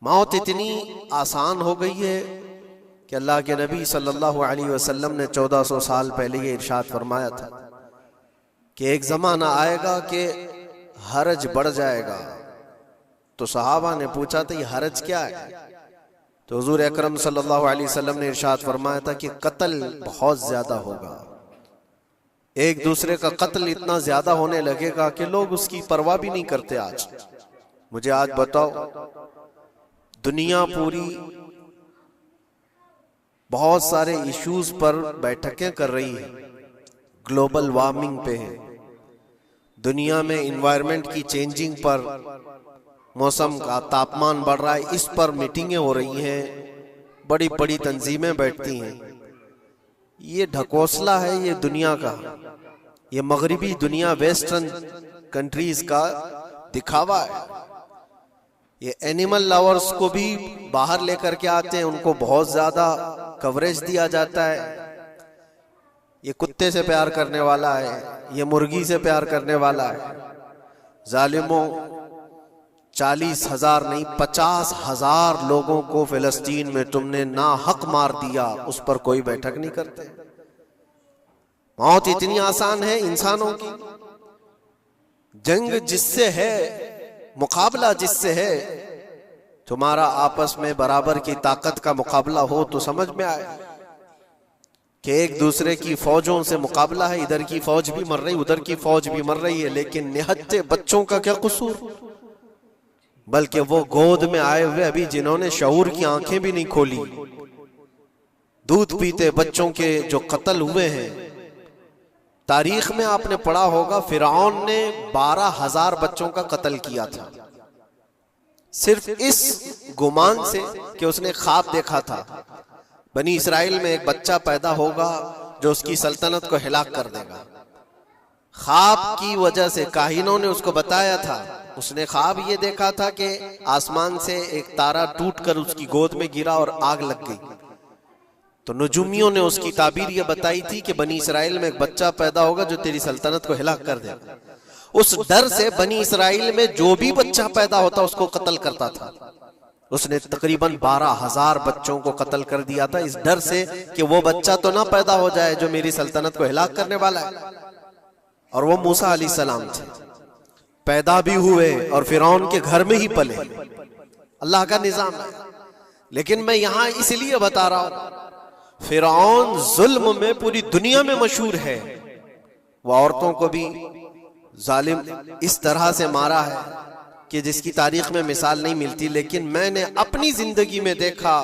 मौत इतनी आसान हो गई है कि अल्लाह के नबी सल्लल्लाहु अलैहि वसल्लम ने 1400 साल पहले ये इरशाद फरमाया था कि एक ज़माना आएगा कि हरज बढ़ जाएगा। तो सहाबा ने पूछा था ये हरज क्या है? तो हुजूर अकरम सल्लल्लाहु अलैहि वसल्लम ने इरशाद फरमाया था कि कत्ल बहुत ज्यादा होगा, एक दूसरे का कत्ल इतना ज्यादा होने लगेगा कि लोग उसकी परवाह भी नहीं करते। आज मुझे आज बताओ, दुनिया पूरी बहुत सारे इश्यूज पर बैठकें कर रही है, ग्लोबल वार्मिंग पे है, दुनिया में इन्वायरमेंट की चेंजिंग पर, मौसम का तापमान बढ़ रहा है, इस पर मीटिंगें हो रही हैं, बड़ी बड़ी तंजीमें बैठती हैं। ये ढकोसला है ये दुनिया का, ये मगरिबी दुनिया, वेस्टर्न कंट्रीज का दिखावा है। ये एनिमल लवर्स को भी बाहर लेकर के आते हैं, उनको बहुत ज्यादा कवरेज दिया जाता है। ये कुत्ते से प्यार करने वाला है, ये मुर्गी से प्यार करने वाला है। जालिमों, 40,000 नहीं 50,000 लोगों को फिलिस्तीन में तुमने ना हक मार दिया, उस पर कोई बैठक नहीं करते। मौत इतनी आसान है इंसानों की। जंग जिससे है, मुकाबला जिससे है, तुम्हारा आपस में बराबर की ताकत का मुकाबला हो तो समझ में आए कि एक दूसरे की फौजों से मुकाबला है। इधर की फौज भी मर रही, उधर की फौज भी मर रही है, लेकिन निहत्ते बच्चों का क्या कसूर? बल्कि वो गोद में आए हुए अभी जिन्होंने शऊर की आंखें भी नहीं खोली, दूध पीते बच्चों के जो कत्ल हुए हैं। तारीख में आपने पढ़ा होगा फिरौन ने 12,000 बच्चों का कत्ल किया था, सिर्फ इस गुमान से कि उसने ख्वाब देखा था बनी इसराइल में एक बच्चा पैदा होगा जो उसकी सल्तनत को हिलाक कर देगा। ख्वाब की वजह से काहिनों ने उसको बताया था, उसने ख्वाब ये देखा था कि आसमान से एक तारा टूटकर उसकी गोद में गिरा और आग लग गई। तो नजूमियों ने उसकी ताबीर ये बताई थी कि बनी इसराइल में एक बच्चा पैदा होगा जो तेरी सल्तनत को हिलाक कर देगा। उस डर से बनी इसराइल में जो भी बच्चा पैदा होता उसको कत्ल करता था। उसने तकरीबन 12,000 बच्चों को कत्ल कर दिया था, इस डर से कि वो बच्चा तो ना पैदा हो जाए जो मेरी सल्तनत को हिलाक करने वाला है। और वो मूसा अलैहिस्सलाम थे, पैदा भी हुए और फिरौन के घर में ही पले। अल्लाह का निजाम है। लेकिन मैं यहां इसलिए बता रहा हूं, फिरौन जुल्म में पूरी दुनिया में मशहूर है। वो औरतों को भी जालिम इस तरह से मारा है कि जिसकी तारीख में मिसाल नहीं मिलती। लेकिन मैंने अपनी जिंदगी में देखा,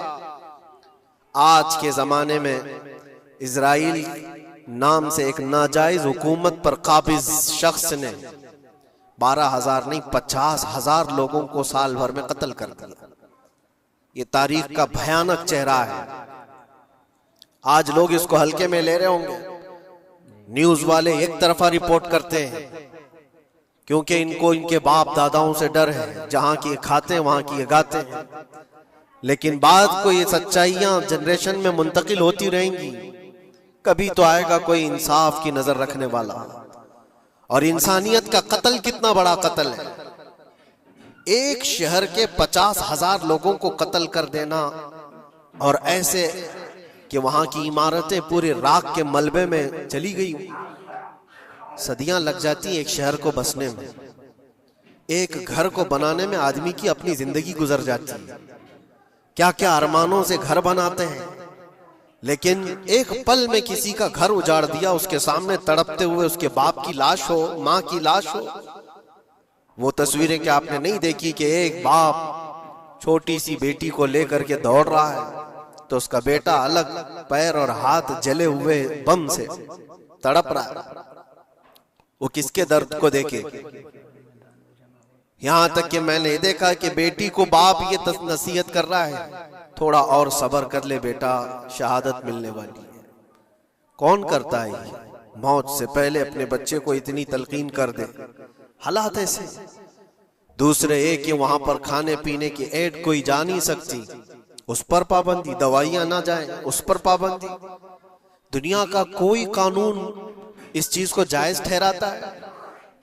आज के जमाने में इजराइल नाम से एक नाजायज हुकूमत पर काबिज शख्स ने 12,000 नहीं 50,000 लोगों को साल भर में कत्ल कर दिया। ये तारीख का भयानक चेहरा है। आज लोग इसको हल्के में ले रहे होंगे, न्यूज वाले एक तरफा रिपोर्ट करते हैं क्योंकि इनको इनके बाप दादाओं से डर है, जहां की खाते हैं वहां की गाते हैं। लेकिन बाद को ये सच्चाइयां जनरेशन में मुंतकिल होती रहेंगी। कभी तो आएगा कोई इंसाफ की नजर रखने वाला। और इंसानियत का कत्ल कितना बड़ा कत्ल है, एक शहर के 50,000 लोगों को कत्ल कर देना, और ऐसे कि वहां की इमारतें पूरे राख के मलबे में चली गई। सदियां लग जाती एक शहर को बसने में, एक घर को बनाने में आदमी की अपनी जिंदगी गुजर जाती है। क्या क्या अरमानों से घर बनाते हैं, लेकिन एक पल में किसी का घर उजाड़ दिया, उसके सामने तड़पते हुए उसके बाप की लाश हो, माँ की लाश हो। वो तस्वीरें क्या आपने नहीं देखी कि एक बाप छोटी सी बेटी को लेकर के दौड़ रहा है, तो उसका बेटा अलग पैर और हाथ जले हुए बम से तड़प रहा है। वो किसके दर्द को देखे? यहां तक कि मैंने देखा कि बेटी को बाप ये नसीहत कर रहा है, थोड़ा और सब्र कर ले बेटा, शहादत मिलने वाली है। कौन करता है ये? मौत से पहले अपने बच्चे को इतनी तलकीन कर दे। हालात ऐसे। दूसरे एक कि वहां पर खाने पीने की ऐड कोई जा नहीं सकती, उस पर पाबंदी, दवाइयां ना जाएं उस पर पाबंदी। दुनिया का कोई कानून इस चीज को जायज ठहराता है?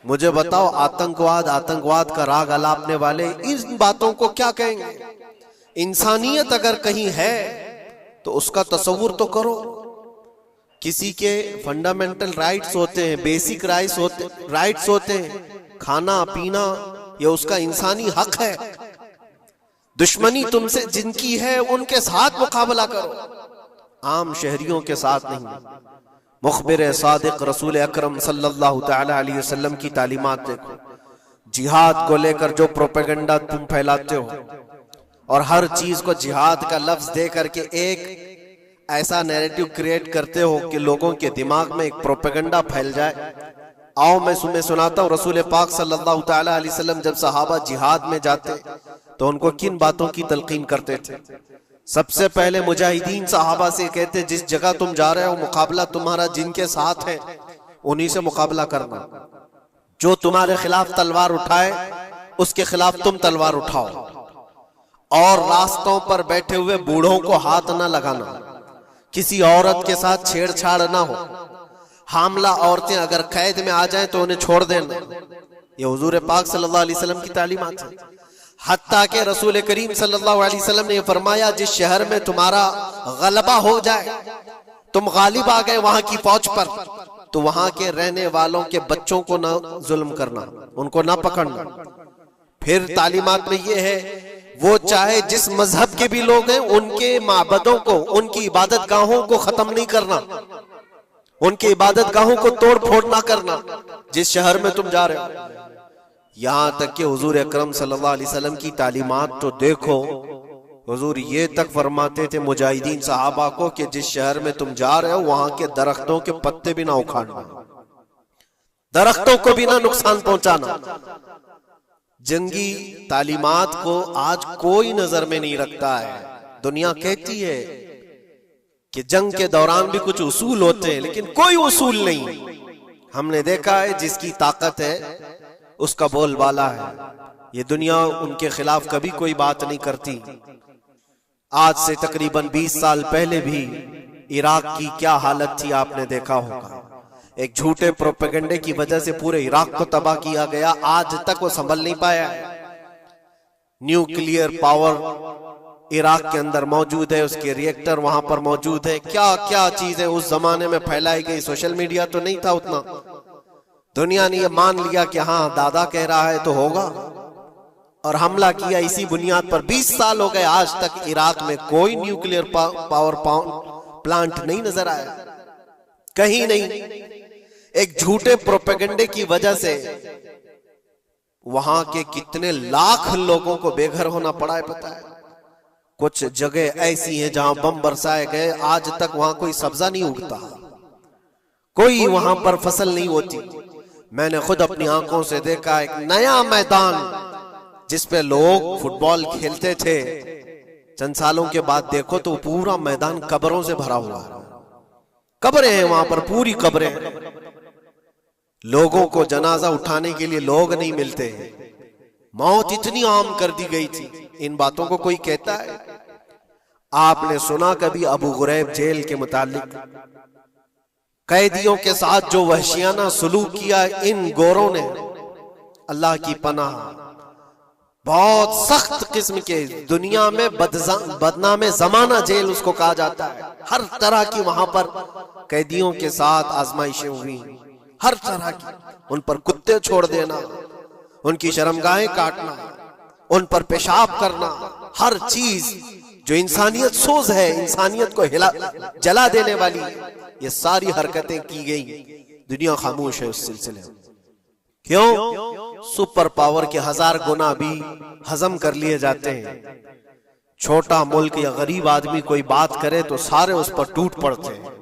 मुझे बताओ, आतंकवाद का राग अलापने वाले इन बातों को क्या कहेंगे? इंसानियत अगर कहीं है तो उसका तस्वुर तो करो। किसी के फंडामेंटल राइट्स होते हैं, बेसिक राइट्स होते हैं, खाना पीना, ये उसका इंसानी हक है। दुश्मनी तुमसे जिनकी है उनके साथ मुकाबला करो, आम शहरियों के साथ नहीं। मुखबिर सादिक रसूल अकरम सल्लल्लाहु तआला अलैहि वसल्लम की तालीमात देखो। जिहाद को लेकर जो प्रोपेगेंडा तुम फैलाते हो और हर चीज को जिहाद का लफ्ज दे करके एक ऐसा नैरेटिव क्रिएट करते हो कि लोगों के दिमाग में एक प्रोपेगेंडा फैल जाए। आओ मैं तुम्हें सुनाता हूँ, रसूल पाक सल्लल्लाहु तआला अलैहि वसल्लम जब सहाबा जिहाद में जाते तो उनको किन बातों की तलकीन करते थे। सबसे पहले मुजाहिदीन सहाबा से कहते, जिस जगह तुम जा रहे हो मुकाबला तुम्हारा जिनके साथ है उन्हीं से मुकाबला करना। जो तुम्हारे खिलाफ तलवार उठाए उसके खिलाफ तुम तलवार उठाओ, और रास्तों पर बैठे हुए बूढ़ों को हाथ ना लगाना, किसी औरत के साथ छेड़छाड़ ना हो, हामला औरतें अगर कैद में आ जाएं तो उन्हें छोड़ देना। ये हुजूर पाक सल्लल्लाहु अलैहि वसल्लम की तालीमात है। हत्ता के रसूल करीम सल्लल्लाहु अलैहि वसल्लम ने फरमाया, जिस शहर में तुम्हारा गलबा हो जाए, तुम गालिब आ गए वहां की फौज पर, तो वहां के रहने वालों के बच्चों को ना जुल्म करना, उनको ना पकड़ना। फिर तालीमात में ये है, वो चाहे जिस मजहब के भी लोग हैं उनके माबदों को, उनकी इबादत गाहों को खत्म नहीं करना, उनकी इबादत गाहों को तोड़ फोड़ ना करना जिस शहर में तुम जा रहे हो। यहां तक कि हुजूर अकरम सल्लल्लाहु अलैहि वसल्लम की तालीमात तो देखो, हुजूर ये तक फरमाते थे मुजाहिदीन सहाबा को कि जिस शहर में तुम जा रहे हो वहां के दरख्तों के पत्ते भी ना उखाड़ना, दरख्तों को भी ना नुकसान पहुंचाना। जंगी तालीमात को आज कोई नजर में नहीं रखता है। दुनिया कहती है कि जंग के दौरान भी कुछ उसूल होते हैं, लेकिन कोई उसूल नहीं। हमने देखा है जिसकी ताकत है उसका बोलबाला है। ये दुनिया उनके खिलाफ कभी कोई बात नहीं करती। आज से तकरीबन 20 साल पहले भी इराक की क्या हालत थी आपने देखा होगा। एक झूठे प्रोपेगेंडे की वजह से पूरे इराक को तबाह किया गया, आज तक वो संभल नहीं पाया। न्यूक्लियर पावर इराक के अंदर मौजूद है, उसके रिएक्टर वहां पर मौजूद है, क्या क्या चीजें उस जमाने में फैलाई गई। सोशल मीडिया तो नहीं था उतना, दुनिया ने ये मान लिया कि हाँ दादा कह रहा है तो होगा, और हमला किया इसी बुनियाद पर। 20 साल हो गए, आज तक इराक में कोई न्यूक्लियर पावर प्लांट नहीं नजर आया, कहीं नहीं। एक झूठे प्रोपेगेंडे की वजह से वहां के कितने लाख लोगों को बेघर होना पड़ा है पता है। कुछ जगह ऐसी हैं जहां बम बरसाए गए, आज तक वहां कोई सब्जा नहीं उगता, कोई वहां पर फसल नहीं होती। मैंने खुद अपनी आंखों से देखा एक नया मैदान जिसपे लोग फुटबॉल खेलते थे, चंद सालों के बाद देखो तो पूरा मैदान कब्रों से भरा हुआ है। कब्रें हैं वहां पर, पूरी कब्रें हैं। लोगों को जनाजा उठाने के लिए लोग नहीं मिलते। मौत इतनी आम कर दी गई थी। इन बातों को कोई कहता है? आपने सुना कभी अबू गुरैब जेल के मुतालिक? कैदियों के साथ जो वहशियाना सलूक किया इन गोरों ने, अल्लाह की पनाह, बहुत सख्त किस्म के, दुनिया में बदनामे जमाना जेल उसको कहा जाता है। हर तरह की वहां पर कैदियों के साथ आजमाइशें हुई, हर तरह की। उन पर कुत्ते छोड़ देना, उनकी शर्मगाहें काटना, उन पर पेशाब करना, हर चीज जो इंसानियत सोज है, इंसानियत को जला देने वाली, ये सारी हरकतें की गई। दुनिया खामोश है उस सिलसिले में। क्यों? सुपर पावर के 1000 गुना भी हजम कर लिए जाते हैं। छोटा मुल्क या गरीब आदमी कोई बात करे तो सारे उस पर टूट पड़ते हैं।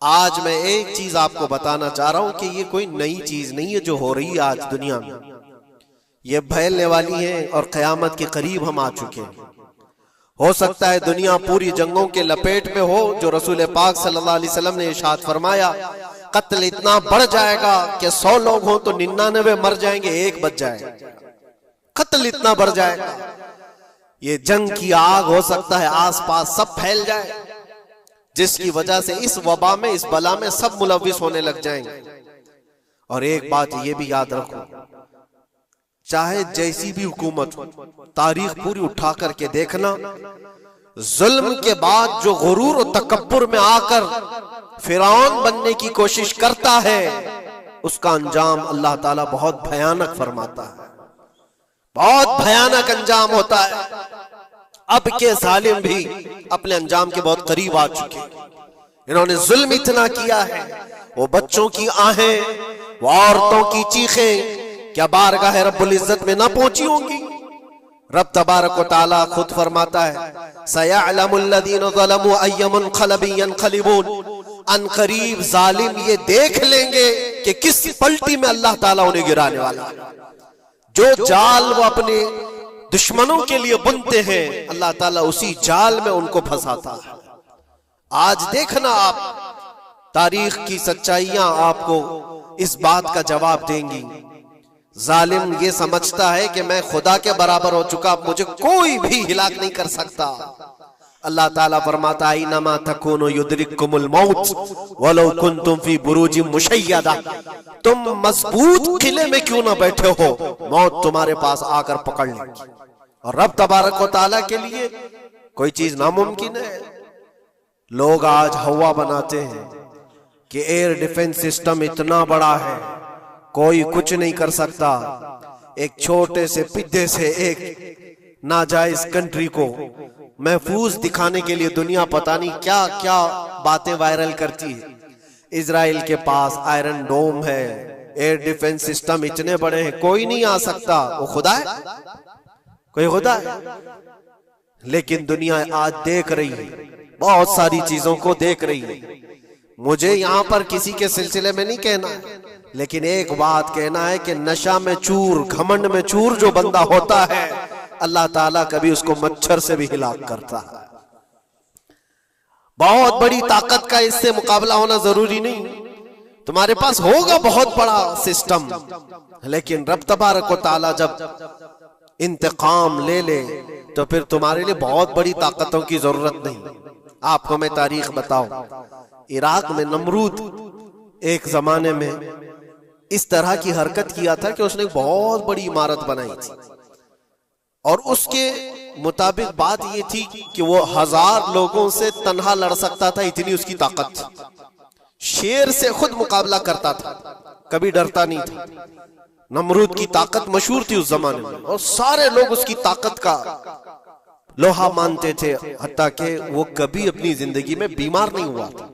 आज मैं एक चीज आपको बताना चाह रहा हूं कि ये कोई नई चीज नहीं है जो हो रही है आज दुनिया में, ये फैलने वाली है और कयामत के करीब हम आ चुके हैं। हो सकता है दुनिया पूरी जंगों के लपेट में हो, जो रसूल पाक सल्लल्लाहु अलैहि वसल्लम ने इरशाद फरमाया, कत्ल इतना बढ़ जाएगा कि 100 लोग हों तो 99 मर जाएंगे, एक बच जाएगा। कत्ल इतना बढ़ जाएगा, ये जंग की आग हो सकता है आसपास सब फैल जाए, जिसकी वजह से इस वबा में, इस बला में सब मुलविस होने लग जाएंगे। और एक बात ये भी याद रखो, चाहे जैसी भी हुकूमत हो, तारीख पूरी उठा करके देखना, जुल्म के बाद जो गुरूर और तकब्बुर में आकर फिरौन बनने की कोशिश करता है, उसका अंजाम अल्लाह ताला बहुत भयानक फरमाता है, बहुत भयानक अंजाम होता है। अब के जालिम भी अपने अंजाम के बहुत करीब आ चुके हैं। इन्होंने जुल्म इतना किया है, वो बच्चों की आहें, वो औरतों की चीखें क्या बारगाह रब्बुल इज्जत में ना पहुंची होंगी? रब तबारक व तआला खुद फरमाता है, सयअलमुल लज़ीना ज़लमू अय्य मुनक़लिबिन यनक़लिबून, अनक़रीब जालिम ये देख लेंगे कि किस पलटी में अल्लाह ताला उन्हें गिराने वाला है। जो जाल वो अपने दुश्मनों के लिए बुनते हैं, अल्लाह ताला उसी जाल में उनको फंसाता है। आज देखना आप, तारीख की सच्चाइयां आपको इस बात का जवाब देंगी। जालिम ये समझता है कि मैं खुदा के बराबर हो चुका, मुझे कोई भी हिलाक नहीं कर सकता। अल्लाह ताला फरमाता है, इन्नमा तकूनु युद्रिकुमुल मौत वलौ कुंतुम फी बुरूजिम मुशय्यदा, तुम मजबूत किले में क्यों ना बैठे हो, मौत तुम्हारे पास आकर पकड़ लेगी। और रब तबारक व तआला के लिए कोई चीज नामुमकिन है। लोग आज हवा बनाते हैं कि एयर डिफेंस सिस्टम इतना बड़ा है, कोई कुछ नहीं कर सकता। एक छोटे से पिद्दे से एक नाजायज कंट्री को महफूज दिखाने के लिए दुनिया पता नहीं क्या क्या बातें वायरल करती है। इजराइल के पास आयरन डोम है, एयर डिफेंस सिस्टम इतने बड़े हैं, कोई नहीं आ सकता। वो खुदा है? कोई खुदा है? लेकिन दुनिया आज देख रही है, बहुत सारी चीजों को देख रही है। मुझे यहां पर किसी के सिलसिले में नहीं कहना है, लेकिन एक बात कहना है कि नशा में चूर, घमंड में चूर जो बंदा होता है, अल्लाह ताला कभी उसको मच्छर से भी हिलाक करता है। बहुत बड़ी ताकत का इससे मुकाबला होना जरूरी नहीं, तुम्हारे पास होगा बहुत बड़ा सिस्टम, लेकिन रब तबारक व तआला जब इंतकाम ले ले तो फिर तुम्हारे लिए बहुत बड़ी ताकतों की जरूरत नहीं। आपको मैं तारीख बताऊं, इराक में नमरूद एक जमाने में इस तरह की हरकत किया था कि उसने बहुत बड़ी इमारत बनाई थी, और उसके मुताबिक बात ये थी कि वो 1000 लोगों से तन्हा लड़ सकता था, इतनी उसकी ताकत थी। शेर से खुद मुकाबला करता था, कभी डरता नहीं था। नमरूद की ताकत मशहूर थी उस जमाने में, और सारे लोग उसकी ताकत का लोहा मानते थे, हत्ता कि वो कभी अपनी जिंदगी में बीमार नहीं हुआ था।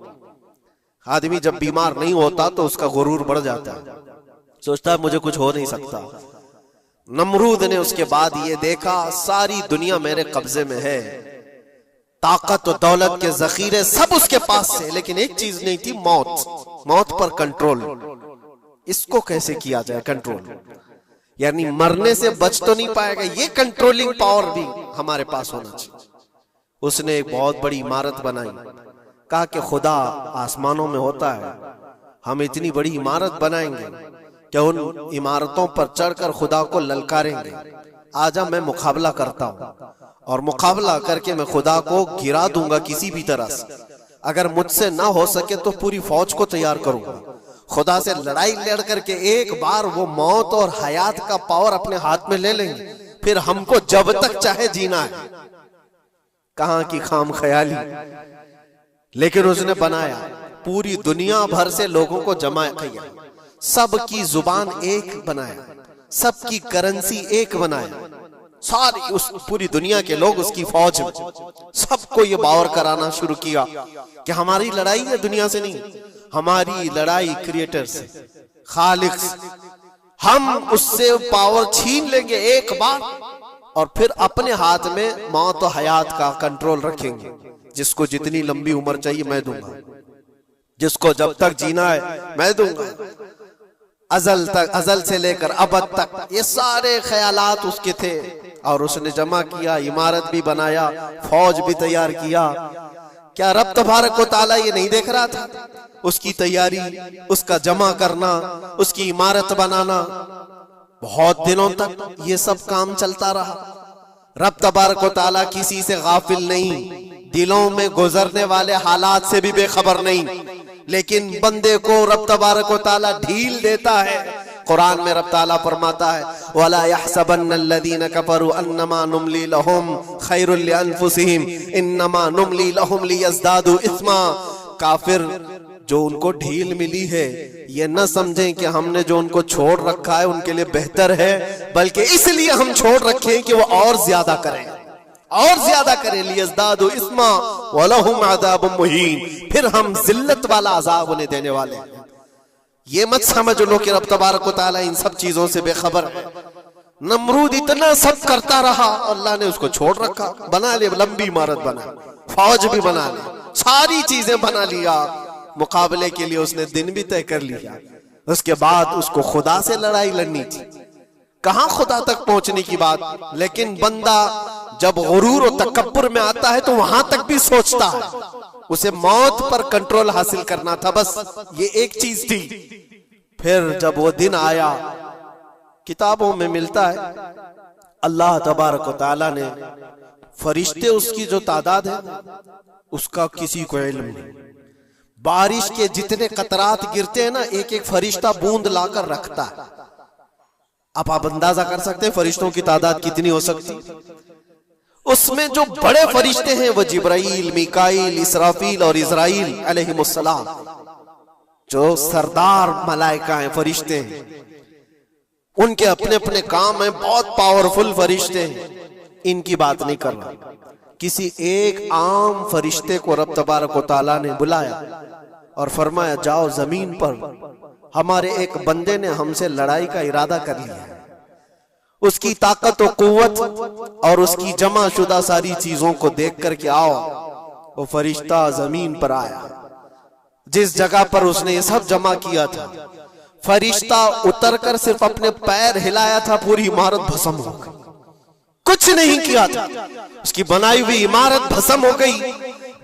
आदमी जब बीमार नहीं होता तो उसका गुरूर बढ़ जाता है, सोचता है मुझे कुछ हो नहीं सकता। नमरूद ने उसके बाद ये देखा, सारी दुनिया मेरे कब्जे में है, ताकत और दौलत के जखीरे सब उसके पास से, लेकिन एक चीज नहीं थी, मौत। मौत पर कंट्रोल। इसको कैसे किया जाए कंट्रोल? यानी मरने से बच तो नहीं पाएगा, ये कंट्रोलिंग पावर भी हमारे पास होना चाहिए। उसने एक बहुत बड़ी इमारत बनाई, कहा कि खुदा आसमानों में होता है, हम इतनी बड़ी इमारत बनाएंगे कि उन इमारतों पर चढ़कर खुदा को ललकारेंगे, आजा मैं मुकाबला करता हूं, और मुकाबला करके मैं खुदा को गिरा दूंगा किसी भी तरह से। अगर मुझसे ना हो सके तो पूरी फौज को तैयार करूंगा। खुदा से लड़ाई लड़ करके एक बार वो मौत और हयात का पावर अपने हाथ में ले लेंगे, फिर हमको जब तक चाहे जीना है। कहां की खाम ख्याली। लेकिन उसने बनाया, पूरी दुनिया भर से लोगों को जमा किया, सबकी जुबान एक बनाया, सबकी करेंसी एक बनाया, सारी उस पूरी दुनिया के लोग उसकी फौज में, सबको ये बावर कराना शुरू किया कि हमारी लड़ाई है दुनिया से नहीं, हमारी लड़ाई क्रिएटर से, खालिक से। हम उससे पावर छीन लेंगे एक बार, और फिर अपने हाथ में मौत और हयात का कंट्रोल रखेंगे। जिसको जितनी लंबी उम्र चाहिए मैं दूंगा, जिसको जब तक जीना है मैं दूंगा, अजल तक, अजल से लेकर अबद तक, ये सारे ख्यालात उसके थे। और उसने जमा किया, इमारत भी बनाया, फौज भी तैयार किया। क्या रब तबारक व तआला ये नहीं देख रहा था? उसकी तैयारी, उसका जमा करना, उसकी इमारत बनाना, बहुत दिनों तक ये सब काम चलता रहा। रब तबारक व तआला किसी से गाफिल नहीं, दिलों में गुजरने वाले हालात से भी बेखबर नहीं, लेकिन बंदे को रब तबारक व तआला ढील देता है। कुरान में रब ताला फरमाता है वला यहसबन्नल्लज़ीना कफरू अन्नमा नुमली लहुम खैरुल लिअन्फुसिहिम इन्नमा नुमली लहुम लियज़दादू इस्मा। काफिर जो उनको ढील मिली है ये न समझें कि हमने जो उनको छोड़ रखा है उनके लिए बेहतर है, बल्कि इसलिए हम छोड़ रखे हैं कि वो और ज्यादा करें, और ज्यादा करें। लियज़दादू इस्मा वलहुम अज़ाबुम मुहीन, फिर हम जिल्लत वाला अजाब उन्हें देने वाले हैं। ये मत समझ लो कि रब तबारक व तआला इन सब चीजों से बेखबर है। नमरूद इतना सब करता रहा, अल्लाह ने उसको छोड़ रखा। बना ले लंबी इमारत, बना फौज भी बना ले, सारी चीजें बना लिया, मुकाबले के लिए उसने दिन भी तय कर लिया। उसके बाद उसको खुदा से लड़ाई लड़नी थी, कहां खुदा तक पहुंचने की बात। लेकिन बंदा जब गुरूर और तकब्बुर में आता है तो वहां तक भी सोचता है, उसे मौत पर कंट्रोल हासिल करना था, बस ये एक चीज थी। फिर जब वो दिन आया, किताबों में मिलता है अल्लाह तबारक व तआला ने फरिश्ते, उसकी जो तादाद है उसका किसी को इल्म नहीं। बारिश के जितने कतरात गिरते हैं ना, एक एक फरिश्ता बूंद लाकर रखता है। अब आप अंदाजा कर सकते हैं फरिश्तों की तादाद कितनी हो सकती। उसमें जो बड़े फरिश्ते हैं वो जिब्राइल, मीकाईल, इसराफील और इज़राइल अलैहिमुस्सलाम, जो सरदार मलाइका हैं, फरिश्ते हैं, उनके अपने अपने काम हैं, बहुत पावरफुल फरिश्ते हैं। इनकी बात नहीं कर रहा, किसी एक आम फरिश्ते को रब तबारक व तआला ने बुलाया और फरमाया जाओ जमीन पर, हमारे एक बंदे ने हमसे लड़ाई का इरादा कर लिया है। उसकी ताकत और कुव्वत और उसकी जमा शुदा सारी चीजों को देख करके आओ। वो फरिश्ता जमीन पर आया, जिस जगह पर उसने ये सब जमा किया था, फरिश्ता उतरकर सिर्फ अपने पैर हिलाया था, पूरी इमारत भस्म हो गई। कुछ नहीं किया था, उसकी बनाई हुई इमारत भस्म हो गई।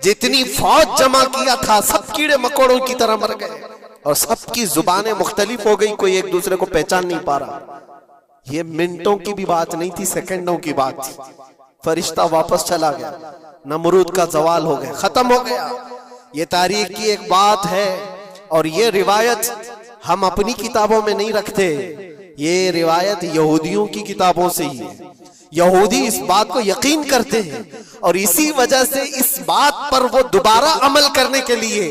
जितनी फौज जमा किया था सब कीड़े मकोड़ों की तरह मर गए और सबकी जुबानें मुख्तलिफ हो गई, कोई एक दूसरे को पहचान नहीं पा रहा। ये मिनटों की भी बात नहीं थी, सेकंडों की बात थी। फरिश्ता वापस चला गया, नमरूद का जवाल हो गया, खत्म हो गया। ये तारीख की एक बात है और ये रिवायत हम अपनी किताबों में नहीं रखते, ये रिवायत यहूदियों की किताबों से ही है। यहूदी इस बात को यकीन करते हैं और इसी वजह से इस बात पर वो दोबारा अमल करने के लिए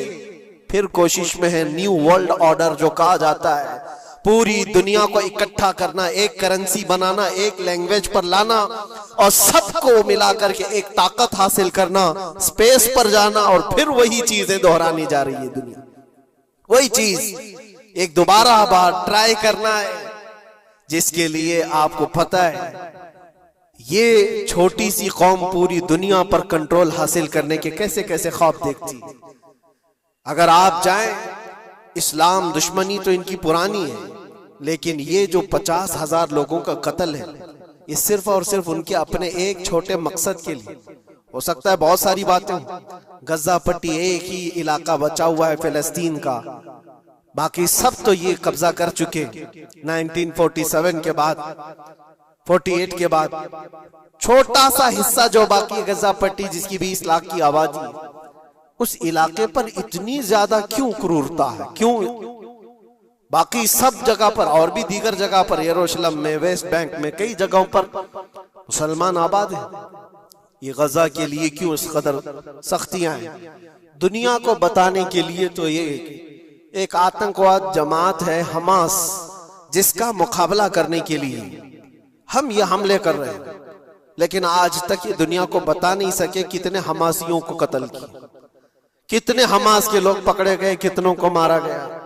फिर कोशिश में है। न्यू वर्ल्ड ऑर्डर जो कहा जाता है, पूरी दुनिया को इकट्ठा करना, एक करेंसी बनाना, एक लैंग्वेज पर लाना और सबको मिलाकर के एक ताकत हासिल करना, स्पेस पर जाना और फिर वही चीजें दोहरानी जा रही है दुनिया। वही चीज एक दोबारा बार ट्राई करना है, जिसके लिए आपको पता है ये छोटी सी कौम पूरी दुनिया पर कंट्रोल हासिल करने के कैसे कैसे ख्वाब देखती। अगर आप जाएं, इस्लाम दुश्मनी तो इनकी पुरानी है, लेकिन ये जो 50,000 लोगों का कत्ल है, ये सिर्फ और सिर्फ उनके अपने एक छोटे मकसद के लिए। हो सकता है बहुत सारी बातें हों, गजा पट्टी एक ही इलाका बचा हुआ है फिलिस्तीन का, बाकी सब तो ये कब्जा कर चुके। 1947 के बाद, 48 के बाद छोटा सा हिस्सा जो बाकी गजा पट्टी, जिसकी 20 लाख की आबादी, उस इलाके पर इतनी ज्यादा क्यों क्रूरता है, क्यों? बाकी सब जगह पर और भी दीगर जगह पर, यरूशलेम में, वेस्ट बैंक में, कई जगहों पर मुसलमान आबाद हैं। ये गजा के लिए क्यों इस कदर सख्तियां हैं? दुनिया को बताने के लिए तो ये एक आतंकवाद जमात है हमास, जिसका मुकाबला करने के लिए हम ये हमले कर रहे हैं। लेकिन आज तक ये दुनिया को बता नहीं सके कितने हमासियों को कत्ल किया, कितने हमास के लोग पकड़े गए, कितनों को मारा गया,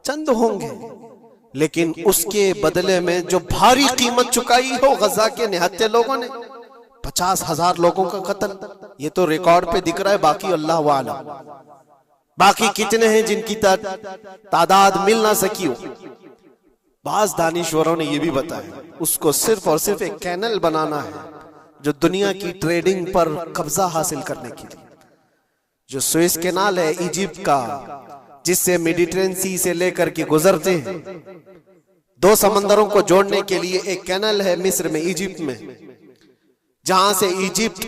चंद होंगे। लेकिन उसके बदले में जो भारी कीमत चुकाई हो गजा के निहत्ते लोगों ने, 50,000 लोगों का कत्ल, ये तो रिकॉर्ड पे दिख रहा है। बाकी अल्लाह वाला, बाकी कितने हैं जिनकी तादाद मिल ना सकी हो। बाज दानिश्वरों ने यह भी बताया उसको सिर्फ और सिर्फ एक कैनल बनाना है जो दुनिया की ट्रेडिंग पर कब्जा हासिल करने के लिए। जो सुएज कैनाल है इजिप्ट का, जिससे मेडिटेरेनियन सी से लेकर के गुजरते हैं, 2 समंदरों को जोड़ने के लिए एक कैनल है मिस्र में, इजिप्ट में, जहां से इजिप्ट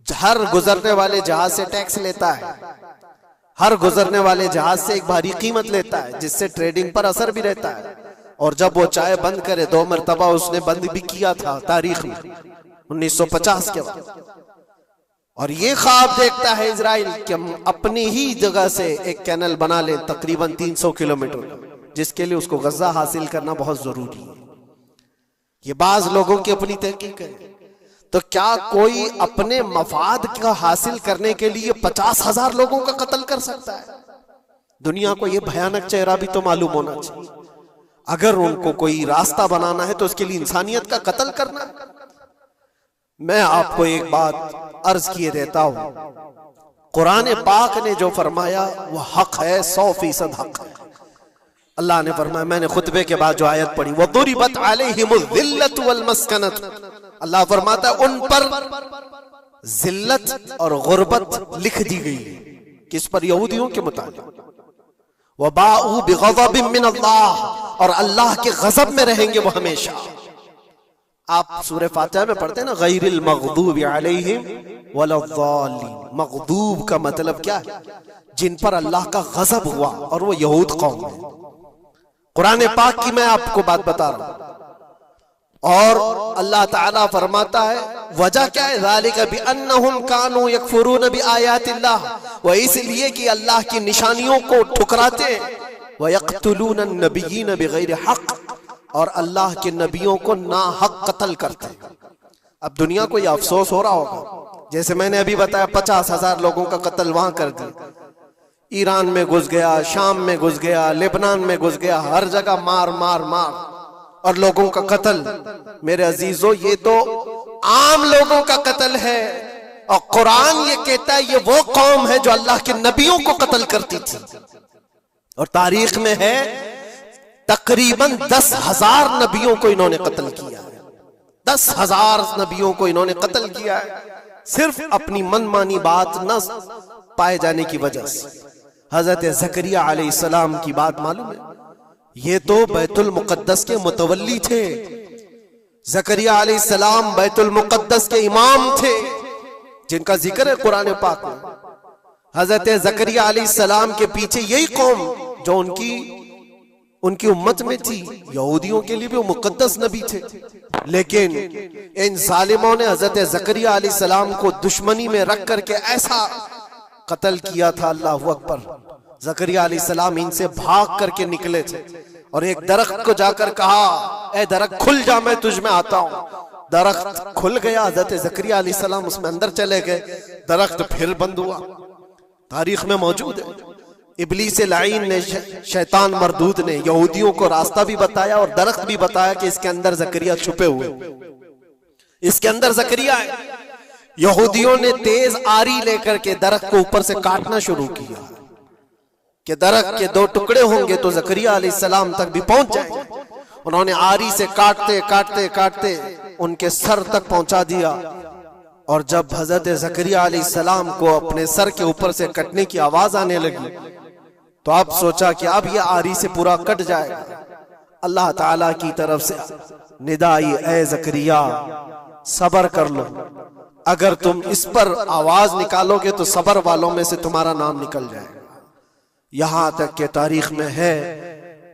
हर गुजरने वाले जहाज से टैक्स लेता है। हर गुजरने वाले जहाज से एक भारी कीमत लेता है, जिससे ट्रेडिंग पर असर भी रहता है। और जब वो चाय बंद करे, 2 मरतबा उसने बंद भी किया था तारीख में 1950 के बाद। और ये ख्वाब देखता है इजराइल कि हम अपनी ही जगह से एक कैनल बना लें तकरीबन 300 किलोमीटर, जिसके लिए उसको गजा हासिल करना बहुत जरूरी है। ये बाज लोगों की अपनी तहकीक है। तो क्या कोई अपने मफाद का हासिल करने के लिए 50,000 लोगों का कत्ल कर सकता है? दुनिया को यह भयानक चेहरा भी तो मालूम होना चाहिए। अगर उनको कोई रास्ता बनाना है तो उसके लिए इंसानियत का कत्ल करना है। मैं आपको एक बात अर्ज किए देता हूं, कुरान पाक ने जो फरमाया वो हक है, 100% हक है। अल्लाह ने फरमाया, मैंने खुतबे के बाद जो आयत पढ़ी, वदुरिबत अलैहिमुल ज़िल्लतु वल मस्कनत, अल्लाह फरमाता है उन पर जिल्लत और गुर्बत लिख दी गई। किस पर? यहूदियों के मुताबिक। वबाउ बिग़ज़बिन मिन अल्लाह, और अल्लाह के गजब में रहेंगे वो हमेशा। आप सूरह फातिहा में पढ़ते हैं ना, गैरिल मग़दूबि अलैहिम वलद्दालिन। मग़दूब का मतलब क्या है? जिन पर अल्लाह का गजब हुआ, और वो यहूद कौम है। कुरान पाक की मैं आपको बात बता रहा हूं। और अल्लाह ताला फरमाता है वजह क्या है? ज़ालिका बिअन्नहुम कानू यकफुरून बिआयातिल्लाह, वो इसलिए कि अल्लाह की निशानियों को ठुकराते हैं। व यक़्तुलून अन्नबिय्यीन बिग़ैरि हक़, और अल्लाह के नबियों को ना हक कत्ल करते हैं। अब दुनिया को यह अफसोस हो रहा होगा, जैसे मैंने अभी बताया 50,000 लोगों का कत्ल वहां कर दिया। ईरान में घुस गया, शाम में घुस गया, लेबनान में घुस गया, हर जगह मार मार मार और लोगों का कत्ल। मेरे अजीजों, ये तो आम लोगों का कत्ल है। और कुरान ये कहता है ये वो कौम है जो अल्लाह के नबियों को कत्ल करती थी। और तारीख में है तकरीबन 10,000 नबियों को इन्होंने कत्ल किया है। 10,000 नबियों को इन्होंने कत्ल किया है, सिर्फ अपनी मनमानी बात न पाए जाने की वजह से। हजरत ज़करिया अलैहिस्सलाम की बात मालूम है? ये तो बैतुल मुक़द्दस के मुतवल्ली थे। ज़करिया अलैहिस्सलाम बैतुल मुक़द्दस के इमाम थे, जिनका जिक्र है कुरान पाक में। हजरत ज़करिया अलैहिस्सलाम के पीछे यही कौम जो उनकी उम्मत में थी, यहूदियों के लिए भी वो मुक़द्दस नबी थे। लेकिन इन जालिमों ने हजरत ज़करिया अलैहिस्सलाम को दुश्मनी में रख करके ऐसा कत्ल किया था। अल्लाहु अकबर। ज़करिया अलैहिस्सलाम इनसे भाग करके निकले थे और एक दरख्त को जाकर कहा, ए दरख्त खुल जा, मैं तुझ में आता हूं। दरख्त खुल गया, हजरत ज़करिया अलैहिस्सलाम उसमें अंदर चले गए, दरख्त फिर बंद हुआ। तारीख में मौजूद है। इब्लीस लाइन ने, शैतान मरदूद ने यहूदियों को रास्ता भी बताया और दरख्त भी बताया कि इसके अंदर ज़करिया छुपे हुए, इसके अंदर ज़करिया है। यहूदियों ने तेज आरी लेकर के दरख्त को ऊपर से काटना शुरू किया कि दरख्त के 2 टुकड़े होंगे तो ज़करिया अलैहिस्सलाम तक भी पहुंच जाएंगे। उन्होंने आरी से काटते काटते काटते उनके सर तक पहुंचा दिया। और जब हजरत ज़करिया अलैहिस्सलाम को अपने सर के ऊपर से कटने की आवाज आने लगी तो अब सोचा कि अब यह आरी से पूरा कट जाएगा। अल्लाह ताला की तरफ से निदा आई, ए ज़करिया सबर कर लो, अगर तुम इस पर आवाज निकालोगे तो सबर वालों में से तुम्हारा नाम निकल जाएगा। यहां तक के तारीख में है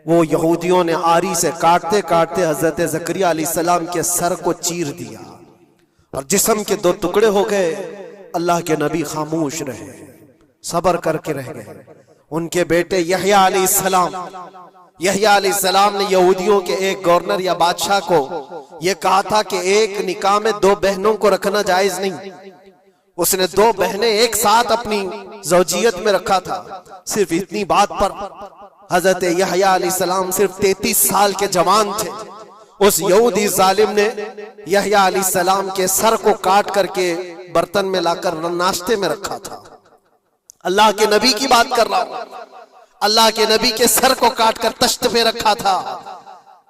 वो यहूदियों ने आरी से काटते काटते हजरत ज़करिया अलैहिस्सलाम के सर को चीर दिया और जिस्म के 2 टुकड़े हो गए। अल्लाह के नबी खामोश रहे, सबर करके रह गए। उनके बेटे यहया अलैहिस्सलाम ने यहूदियों के एक गवर्नर या बादशाह को यह कहा था कि एक निकाह में 2 बहनों को रखना जायज नहीं। उसने 2 बहनें एक साथ अपनी ज़ौजियत में रखा था। सिर्फ इतनी बात पर हजरत यहया अलैहिस्सलाम सिर्फ 33 साल के जवान थे। उस यहूदी जालिम ने यहया अलैहिस्सलाम के सर को काट करके बर्तन में लाकर नाश्ते में रखा था। अल्लाह के नबी की बात कर रहा हूं। अल्लाह के नबी के सर को काट कर तश्त पे रखा था।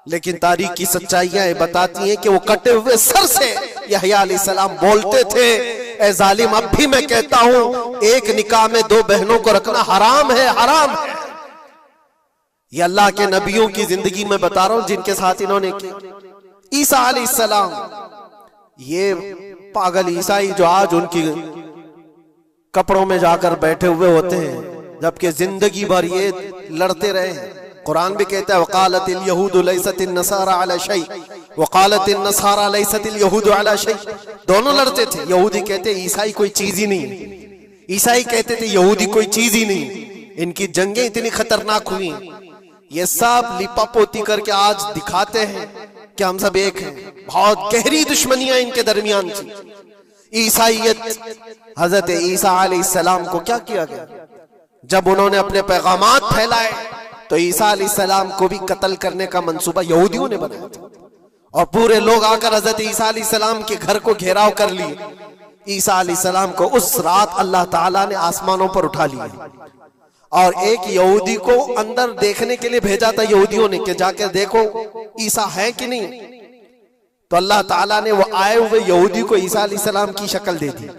लेकिन तारीख की सच्चाइयां बताती हैं कि वो कटे हुए सर से यहया अलैहिस्सलाम बोलते थे, ए जालिम, अब भी मैं कहता हूं एक निकाह में 2 बहनों को रखना हराम है, हराम है। ये अल्लाह के नबियों की जिंदगी में बता रहा हूं जिनके साथ इन्होंने की। ईसा अलैहिस्सलाम, ये पागल ईसाई जो आज उनकी कपड़ों में जाकर बैठे हुए होते हैं, जबकि जिंदगी भर ये लड़ते रहे हैं। कुरान भी कहता है वक़ालतिल यहूदु लैसतिन नसारा अला शै वक़ालतिन नसारा लैसतिल यहूदु अला शै। दोनों लड़ते थे। यहूदी कहते ईसाई कोई चीज ही नहीं, ईसाई कहते थे यहूदी कोई चीज ही नहीं। इनकी जंगें इतनी खतरनाक हुई, ये सब लिपापोती करके आज दिखाते हैं कि हम सब एक हैं। बहुत गहरी दुश्मनियां इनके दरमियान थी। ईसाइयत, हजरत ईसा अलैहिस्सलाम को क्या किया गया? जब उन्होंने अपने पैगामात फैलाए तो ईसा अलैहिस्सलाम को भी कत्ल करने का मंसूबा यहूदियों ने बनाया था, और पूरे लोग आकर हजरत ईसा अलैहिस्सलाम के घर को घेराव कर लिए। ईसा अलैहिस्सलाम को उस रात अल्लाह ताला ने आसमानों पर उठा लिया, और एक यहूदी को अंदर देखने के लिए भेजा था यहूदियों ने कि जाकर देखो ईसा है कि नहीं। तो अल्लाह ताला ने वो आए हुए यहूदी को ईसा अलैहिस्सलाम की शक्ल दे दी,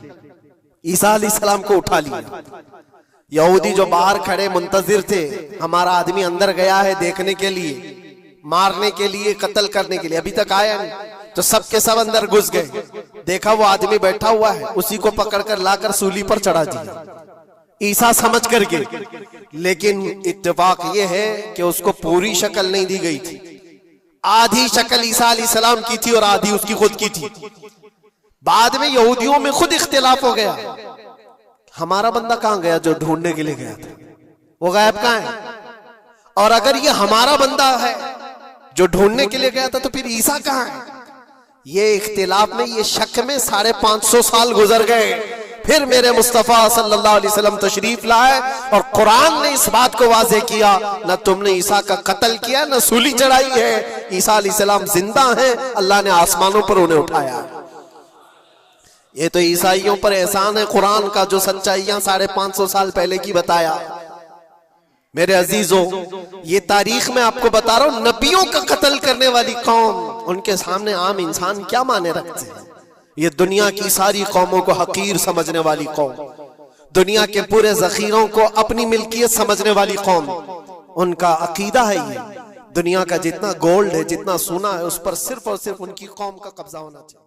ईसा अलैहिस्सलाम को उठा लिया। यहूदी जो बाहर खड़े मुंतजिर थे, हमारा आदमी अंदर गया है देखने के लिए, मारने के लिए, कत्ल करने के लिए, अभी तक आया नहीं। तो सब के सब अंदर घुस गए, देखा वो आदमी बैठा हुआ है, उसी को पकड़कर लाकर सूली पर चढ़ा दिया ईसा समझ करके। लेकिन इत्तेफाक ये है कि उसको पूरी शक्ल नहीं दी गई थी, आधी शक्ल ईसा अलैहिस्सलाम की थी और आधी उसकी खुद की थी। बाद में यहूदियों में खुद इख्तिलाफ हो गया, हमारा बंदा कहां गया जो ढूंढने के लिए गया था, वो गायब कहां है? और अगर ये हमारा बंदा है जो ढूंढने के लिए गया था तो फिर ईसा कहां है? ये इख्तिलाफ में, ये शक में 550 साल गुजर गए। फिर मेरे मुस्तफा सल्लल्लाहु अलैहि वसल्लम तशरीफ लाए और कुरान ने इस बात को वाज़ेह किया, न तुमने ईसा का कत्ल किया न सूली चढ़ाई है, ईसा अलैहिस्सलाम जिंदा हैं, अल्लाह ने आसमानों पर उन्हें उठाया। ये तो ईसाइयों पर एहसान है कुरान का, जो सच्चाइयां 550 साल पहले की बताया। मेरे अजीजों, ये तारीख में आपको बता रहा हूं, नबियों का कत्ल करने वाली कौम, उनके सामने आम इंसान क्या माने रखते हैं? ये दुनिया की सारी कौमों को हकीर समझने वाली कौम, दुनिया के पूरे जखीरों को अपनी मिल्कियत समझने वाली कौम, उनका अकीदा है ये दुनिया का जितना गोल्ड है, जितना सोना है, उस पर सिर्फ और सिर्फ उनकी कौम का कब्जा होना चाहिए।